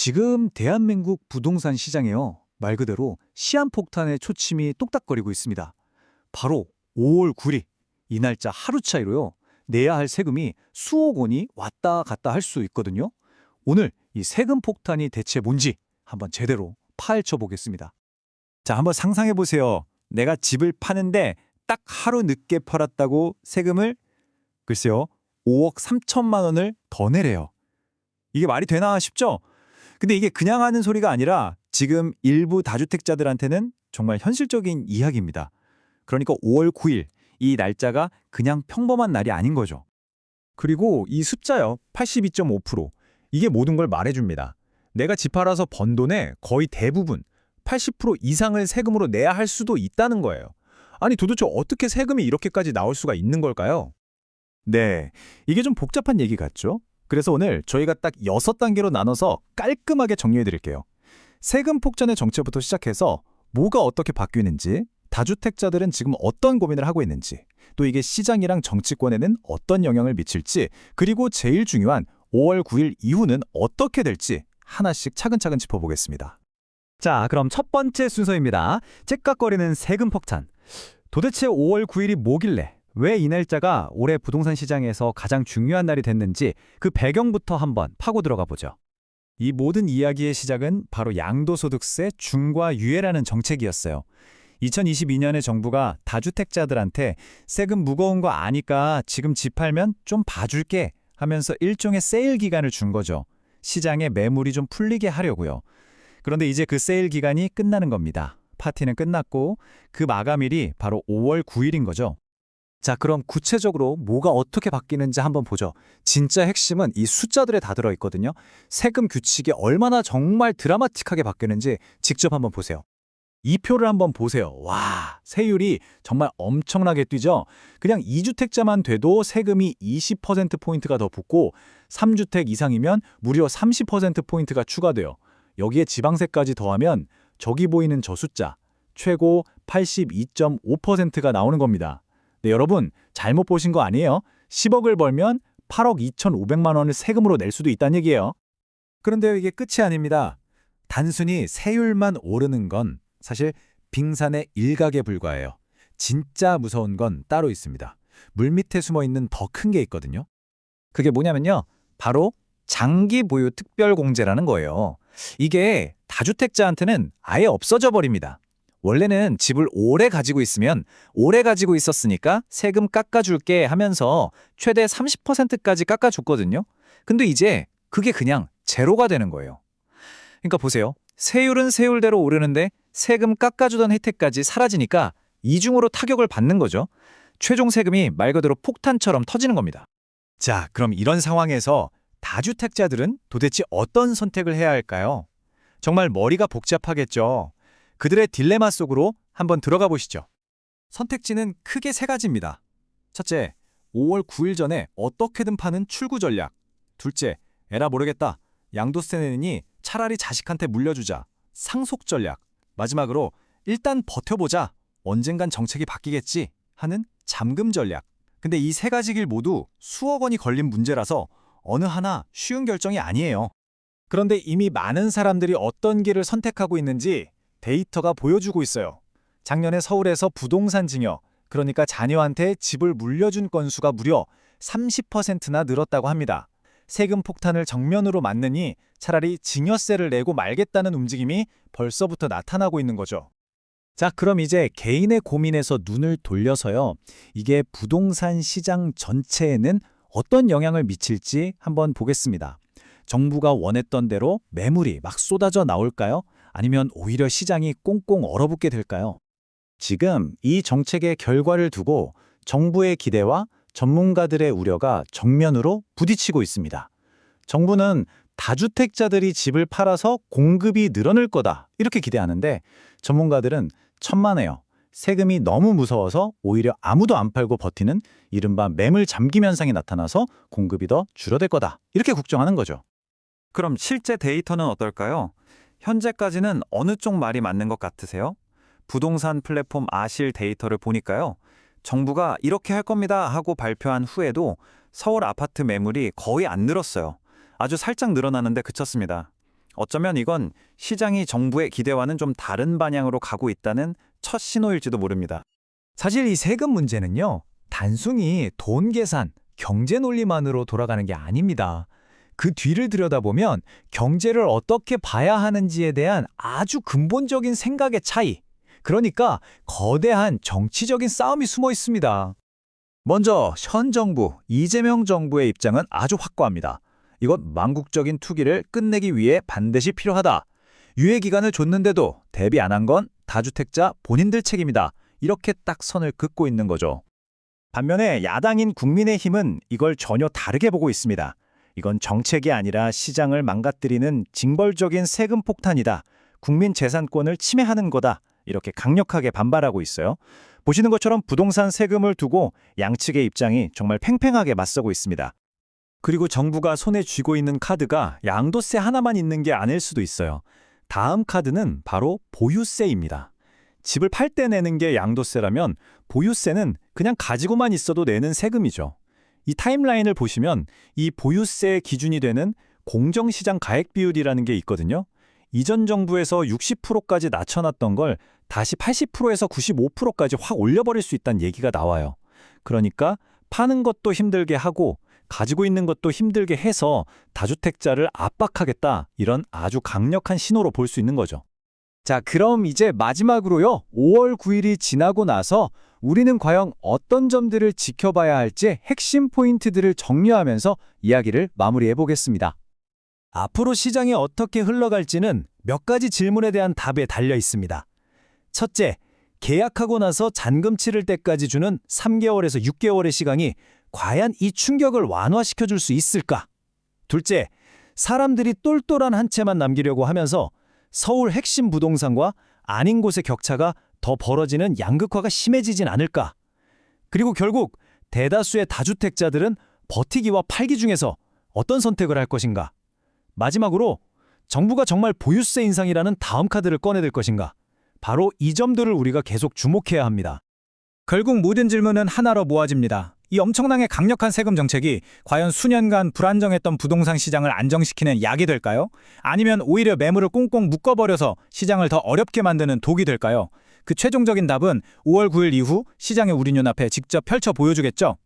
지금 대한민국 부동산 시장에요. 말 그대로 시한폭탄의 초침이 똑딱거리고 있습니다. 바로 5월 9일, 이 날짜 하루 차이로요. 내야 할 세금이 수억 원이 왔다 갔다 할 수 있거든요. 오늘 이 세금 폭탄이 대체 뭔지 한번 제대로 파헤쳐 보겠습니다. 자, 한번 상상해 보세요. 내가 집을 파는데 딱 하루 늦게 팔았다고 세금을 글쎄요, 5억 3천만 원을 더 내래요. 이게 말이 되나 싶죠? 근데 이게 그냥 하는 소리가 아니라 지금 일부 다주택자들한테는 정말 현실적인 이야기입니다. 그러니까 5월 9일, 이 날짜가 그냥 평범한 날이 아닌 거죠. 그리고 이 숫자요, 82.5%. 이게 모든 걸 말해줍니다. 내가 집 팔아서 번 돈의 거의 대부분, 80% 이상을 세금으로 내야 할 수도 있다는 거예요. 아니 도대체 어떻게 세금이 이렇게까지 나올 수가 있는 걸까요? 네, 이게 좀 복잡한 얘기 같죠? 그래서 오늘 저희가 딱 6단계로 나눠서 깔끔하게 정리해드릴게요. 세금 폭탄의 정체부터 시작해서 뭐가 어떻게 바뀌는지, 다주택자들은 지금 어떤 고민을 하고 있는지, 또 이게 시장이랑 정치권에는 어떤 영향을 미칠지, 그리고 제일 중요한 5월 9일 이후는 어떻게 될지 하나씩 차근차근 짚어보겠습니다. 자, 그럼 첫 번째 순서입니다. 째깍거리는 세금 폭탄. 도대체 5월 9일이 뭐길래, 왜 이 날짜가 올해 부동산 시장에서 가장 중요한 날이 됐는지 그 배경부터 한번 파고 들어가 보죠. 이 모든 이야기의 시작은 바로 양도소득세 중과 유예라는 정책이었어요. 2022년에 정부가 다주택자들한테 세금 무거운 거 아니까 지금 집 팔면 좀 봐줄게 하면서 일종의 세일 기간을 준 거죠. 시장에 매물이 좀 풀리게 하려고요. 그런데 이제 그 세일 기간이 끝나는 겁니다. 파티는 끝났고 그 마감일이 바로 5월 9일인 거죠. 자, 그럼 구체적으로 뭐가 어떻게 바뀌는지 한번 보죠. 진짜 핵심은 이 숫자들에 다 들어있거든요. 세금 규칙이 얼마나 정말 드라마틱하게 바뀌는지 직접 한번 보세요. 이 표를 한번 보세요. 와, 세율이 정말 엄청나게 뛰죠? 그냥 2주택자만 돼도 세금이 20%포인트가 더 붙고 3주택 이상이면 무려 30%포인트가 추가돼요. 여기에 지방세까지 더하면 저기 보이는 저 숫자, 최고 82.5%가 나오는 겁니다. 네, 여러분 잘못 보신 거 아니에요? 10억을 벌면 8억 2,500만 원을 세금으로 낼 수도 있다는 얘기예요. 그런데 이게 끝이 아닙니다. 단순히 세율만 오르는 건 사실 빙산의 일각에 불과해요. 진짜 무서운 건 따로 있습니다. 물밑에 숨어있는 더 큰 게 있거든요. 그게 뭐냐면요. 바로 장기 보유 특별공제라는 거예요. 이게 다주택자한테는 아예 없어져 버립니다. 원래는 집을 오래 가지고 있으면 오래 가지고 있었으니까 세금 깎아줄게 하면서 최대 30%까지 깎아줬거든요. 근데 이제 그게 그냥 제로가 되는 거예요. 그러니까 보세요. 세율은 세율대로 오르는데 세금 깎아주던 혜택까지 사라지니까 이중으로 타격을 받는 거죠. 최종 세금이 말 그대로 폭탄처럼 터지는 겁니다. 자, 그럼 이런 상황에서 다주택자들은 도대체 어떤 선택을 해야 할까요? 정말 머리가 복잡하겠죠. 그들의 딜레마 속으로 한번 들어가 보시죠. 선택지는 크게 세 가지입니다. 첫째, 5월 9일 전에 어떻게든 파는 출구 전략. 둘째, 에라 모르겠다. 양도세 내니 차라리 자식한테 물려주자. 상속 전략. 마지막으로 일단 버텨보자. 언젠간 정책이 바뀌겠지 하는 잠금 전략. 근데 이 세 가지 길 모두 수억 원이 걸린 문제라서 어느 하나 쉬운 결정이 아니에요. 그런데 이미 많은 사람들이 어떤 길을 선택하고 있는지 데이터가 보여주고 있어요. 작년에 서울에서 부동산 증여, 그러니까 자녀한테 집을 물려준 건수가 무려 30%나 늘었다고 합니다. 세금 폭탄을 정면으로 맞느니 차라리 증여세를 내고 말겠다는 움직임이 벌써부터 나타나고 있는 거죠. 자, 그럼 이제 개인의 고민에서 눈을 돌려서요. 이게 부동산 시장 전체에는 어떤 영향을 미칠지 한번 보겠습니다. 정부가 원했던 대로 매물이 막 쏟아져 나올까요? 아니면 오히려 시장이 꽁꽁 얼어붙게 될까요? 지금 이 정책의 결과를 두고 정부의 기대와 전문가들의 우려가 정면으로 부딪히고 있습니다. 정부는 다주택자들이 집을 팔아서 공급이 늘어날 거다 이렇게 기대하는데 전문가들은 천만에요. 세금이 너무 무서워서 오히려 아무도 안 팔고 버티는 이른바 매물 잠김 현상이 나타나서 공급이 더 줄어들 거다 이렇게 국정하는 거죠. 그럼 실제 데이터는 어떨까요? 현재까지는 어느 쪽 말이 맞는 것 같으세요? 부동산 플랫폼 아실 데이터를 보니까요. 정부가 이렇게 할 겁니다 하고 발표한 후에도 서울 아파트 매물이 거의 안 늘었어요. 아주 살짝 늘어나는데 그쳤습니다. 어쩌면 이건 시장이 정부의 기대와는 좀 다른 방향으로 가고 있다는 첫 신호일지도 모릅니다. 사실 이 세금 문제는요, 단순히 돈 계산, 경제 논리만으로 돌아가는 게 아닙니다. 그 뒤를 들여다보면 경제를 어떻게 봐야 하는지에 대한 아주 근본적인 생각의 차이, 그러니까 거대한 정치적인 싸움이 숨어 있습니다. 먼저 현 정부, 이재명 정부의 입장은 아주 확고합니다. 이건 망국적인 투기를 끝내기 위해 반드시 필요하다. 유예 기간을 줬는데도 대비 안 한 건 다주택자 본인들 책임이다. 이렇게 딱 선을 긋고 있는 거죠. 반면에 야당인 국민의힘은 이걸 전혀 다르게 보고 있습니다. 이건 정책이 아니라 시장을 망가뜨리는 징벌적인 세금 폭탄이다. 국민 재산권을 침해하는 거다. 이렇게 강력하게 반발하고 있어요. 보시는 것처럼 부동산 세금을 두고 양측의 입장이 정말 팽팽하게 맞서고 있습니다. 그리고 정부가 손에 쥐고 있는 카드가 양도세 하나만 있는 게 아닐 수도 있어요. 다음 카드는 바로 보유세입니다. 집을 팔 때 내는 게 양도세라면 보유세는 그냥 가지고만 있어도 내는 세금이죠. 이 타임라인을 보시면 이 보유세 기준이 되는 공정시장 가액 비율이라는 게 있거든요. 이전 정부에서 60%까지 낮춰놨던 걸 다시 80%에서 95%까지 확 올려버릴 수 있다는 얘기가 나와요. 그러니까 파는 것도 힘들게 하고 가지고 있는 것도 힘들게 해서 다주택자를 압박하겠다, 이런 아주 강력한 신호로 볼 수 있는 거죠. 자, 그럼 이제 마지막으로요. 5월 9일이 지나고 나서 우리는 과연 어떤 점들을 지켜봐야 할지 핵심 포인트들을 정리하면서 이야기를 마무리해 보겠습니다. 앞으로 시장이 어떻게 흘러갈지는 몇 가지 질문에 대한 답에 달려 있습니다. 첫째, 계약하고 나서 잔금 치를 때까지 주는 3개월에서 6개월의 시간이 과연 이 충격을 완화시켜 줄 수 있을까? 둘째, 사람들이 똘똘한 한 채만 남기려고 하면서 서울 핵심 부동산과 아닌 곳의 격차가 더 벌어지는 양극화가 심해지진 않을까? 그리고 결국 대다수의 다주택자들은 버티기와 팔기 중에서 어떤 선택을 할 것인가? 마지막으로 정부가 정말 보유세 인상이라는 다음 카드를 꺼내들 것인가? 바로 이 점들을 우리가 계속 주목해야 합니다. 결국 모든 질문은 하나로 모아집니다. 이 엄청나게 강력한 세금 정책이 과연 수년간 불안정했던 부동산 시장을 안정시키는 약이 될까요? 아니면 오히려 매물을 꽁꽁 묶어버려서 시장을 더 어렵게 만드는 독이 될까요? 그 최종적인 답은 5월 9일 이후 시장의 우리 눈앞에 직접 펼쳐 보여주겠죠?